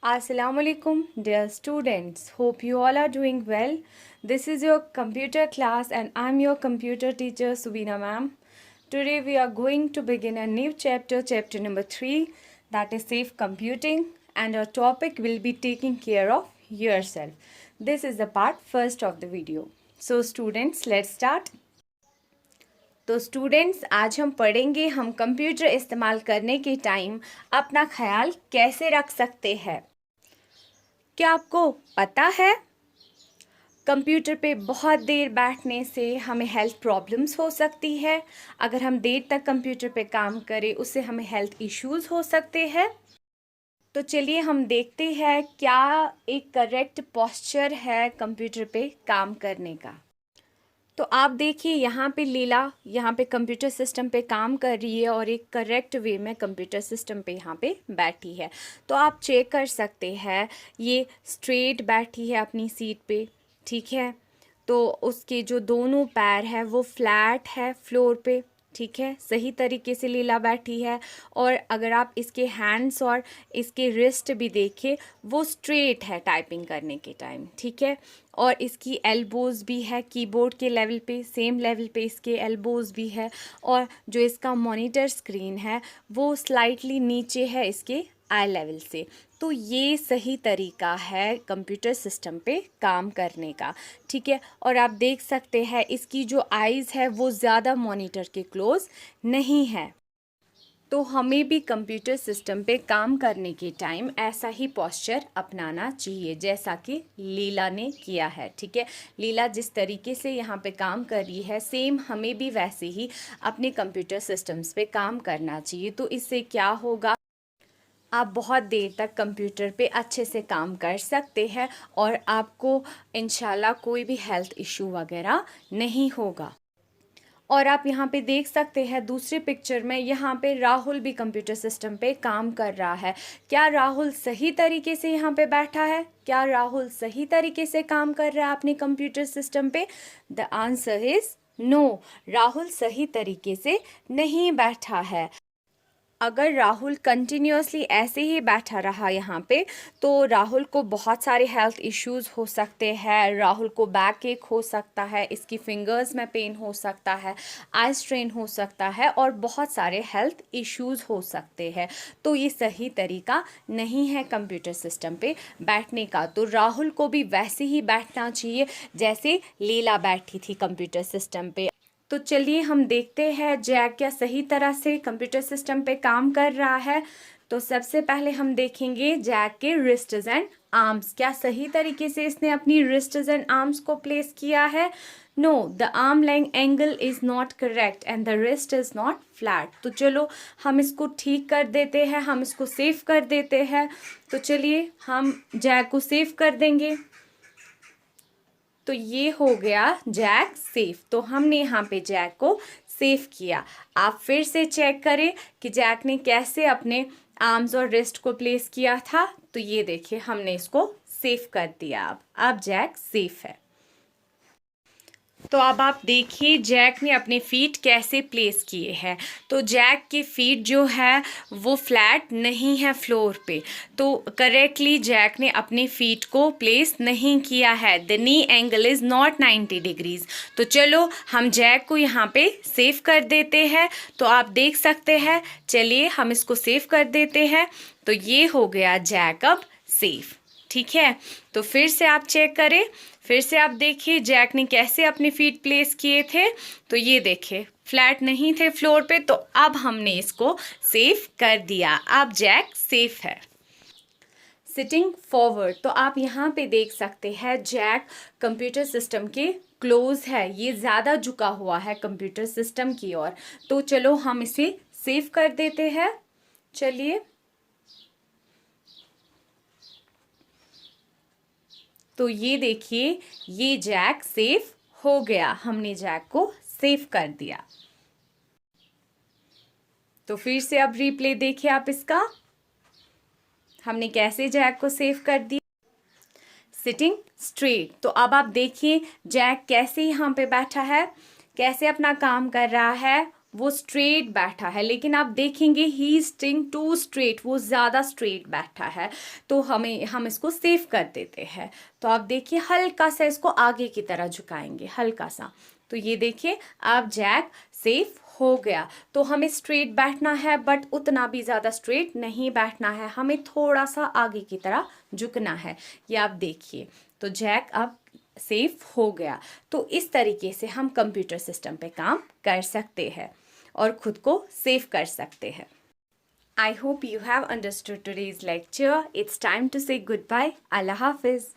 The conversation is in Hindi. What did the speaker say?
Assalamualaikum, dear students. Hope you all are doing well. This is your computer class and I'm your computer teacher Subina ma'am. Today we are going to begin a new chapter, chapter number 3, that is safe computing, and our topic will be taking care of yourself. This is the part first of the video. So students, let's start. तो स्टूडेंट्स आज हम पढ़ेंगे हम कंप्यूटर इस्तेमाल करने के टाइम अपना ख्याल कैसे रख सकते हैं। क्या आपको पता है कंप्यूटर पे बहुत देर बैठने से हमें हेल्थ प्रॉब्लम्स हो सकती है। अगर हम देर तक कंप्यूटर पे काम करें उससे हमें हेल्थ इश्यूज हो सकते हैं। तो चलिए हम देखते हैं क्या एक करेक्ट पोस्चर है कंप्यूटर पे काम करने का। तो आप देखिए यहाँ पे लीला यहाँ पे कंप्यूटर सिस्टम पे काम कर रही है और एक करेक्ट वे में कंप्यूटर सिस्टम पे यहाँ पे बैठी है। तो आप चेक कर सकते हैं ये स्ट्रेट बैठी है अपनी सीट पे, ठीक है। तो उसके जो दोनों पैर है वो फ्लैट है फ्लोर पे, ठीक है। सही तरीके से लीला बैठी है। और अगर आप इसके हैंड्स और इसके रिस्ट भी देखें वो स्ट्रेट है टाइपिंग करने के टाइम, ठीक है। और इसकी एल्बोज़ भी है कीबोर्ड के लेवल पे, सेम लेवल पे इसके एल्बोज़ भी है। और जो इसका मॉनिटर स्क्रीन है वो स्लाइटली नीचे है इसके आई लेवल से। तो ये सही तरीका है कंप्यूटर सिस्टम पे काम करने का, ठीक है। और आप देख सकते हैं इसकी जो आइज़ है वो ज़्यादा मॉनिटर के क्लोज नहीं है। तो हमें भी कंप्यूटर सिस्टम पे काम करने के टाइम ऐसा ही पोस्चर अपनाना चाहिए जैसा कि लीला ने किया है, ठीक है। लीला जिस तरीके से यहाँ पे काम कर रही है सेम हमें भी वैसे ही अपने कंप्यूटर सिस्टम्स पे काम करना चाहिए। तो इससे क्या होगा, आप बहुत देर तक कंप्यूटर पे अच्छे से काम कर सकते हैं और आपको इंशाल्लाह कोई भी हेल्थ इशू वगैरह नहीं होगा। और आप यहाँ पे देख सकते हैं दूसरी पिक्चर में यहाँ पे राहुल भी कंप्यूटर सिस्टम पे काम कर रहा है। क्या राहुल सही तरीके से यहाँ पे बैठा है? क्या राहुल सही तरीके से काम कर रहा है अपने कंप्यूटर सिस्टम पे? The answer is no, Rahul सही तरीके से नहीं बैठा है। अगर राहुल कंटिन्यूसली ऐसे ही बैठा रहा यहाँ पे तो राहुल को बहुत सारे हेल्थ इश्यूज़ हो सकते हैं। राहुल को बैक एक हो सकता है, इसकी फिंगर्स में पेन हो सकता है, आई स्ट्रेन हो सकता है और बहुत सारे हेल्थ इश्यूज़ हो सकते हैं। तो ये सही तरीका नहीं है कंप्यूटर सिस्टम पे बैठने का। तो राहुल को भी वैसे ही बैठना चाहिए जैसे लीला बैठी थी कंप्यूटर सिस्टम पे। तो चलिए हम देखते हैं जैक क्या सही तरह से कंप्यूटर सिस्टम पे काम कर रहा है। तो सबसे पहले हम देखेंगे जैक के रिस्ट्स एंड आर्म्स, क्या सही तरीके से इसने अपनी रिस्ट्स एंड आर्म्स को प्लेस किया है? No, the arm length angle is not correct and the wrist is not flat. तो चलो हम इसको ठीक कर देते हैं, हम इसको सेव कर देते हैं। तो चलिए हम जैक को सेव कर देंगे। तो ये हो गया जैक सेफ। तो हमने यहाँ पे जैक को सेव किया। आप फिर से चेक करें कि जैक ने कैसे अपने आर्म्स और रिस्ट को प्लेस किया था। तो ये देखिए हमने इसको सेव कर दिया। अब जैक सेफ है। तो अब आप देखिए जैक ने अपने फीट कैसे प्लेस किए हैं। तो जैक के फीट जो है वो फ्लैट नहीं है फ्लोर पे। तो करेक्टली जैक ने अपने फीट को प्लेस नहीं किया है। The knee angle is not 90 degrees. तो चलो हम जैक को यहाँ पे सेव कर देते हैं। तो आप देख सकते हैं, चलिए हम इसको सेव कर देते हैं। तो ये हो गया जैक अब सेफ, ठीक है। तो फिर से आप चेक करें, फिर से आप देखिए जैक ने कैसे अपने फीट प्लेस किए थे। तो ये देखिए फ्लैट नहीं थे फ्लोर पे। तो अब हमने इसको सेफ कर दिया। अब जैक सेफ है। सिटिंग फॉरवर्ड, तो आप यहाँ पे देख सकते हैं जैक कंप्यूटर सिस्टम के क्लोज है, ये ज़्यादा झुका हुआ है कंप्यूटर सिस्टम की ओर। तो चलो हम इसे सेव कर देते हैं। चलिए, तो ये देखिए ये जैक सेफ हो गया, हमने जैक को सेव कर दिया। तो फिर से अब रिप्ले देखिए आप इसका, हमने कैसे जैक को सेव कर दिया। सिटिंग स्ट्रेट, तो अब आप देखिए जैक कैसे यहाँ पे बैठा है, कैसे अपना काम कर रहा है। वो स्ट्रेट बैठा है, लेकिन आप देखेंगे he is sitting too straight, वो ज़्यादा स्ट्रेट बैठा है, तो हम इसको सेव कर देते हैं। तो आप देखिए हल्का सा इसको आगे की तरह झुकाएंगे, हल्का सा। तो ये देखिए अब जैक सेफ हो गया। तो हमें स्ट्रेट बैठना है, बट उतना भी ज़्यादा स्ट्रेट नहीं बैठना है, हमें थोड़ा सा आगे की तरह झुकना है। ये आप देखिए, तो जैक अब सेफ हो गया। तो इस तरीके से हम कंप्यूटर सिस्टम पे काम कर सकते हैं और खुद को सेव कर सकते हैं। I hope you have understood today's lecture. It's time to say goodbye. Allah Hafiz.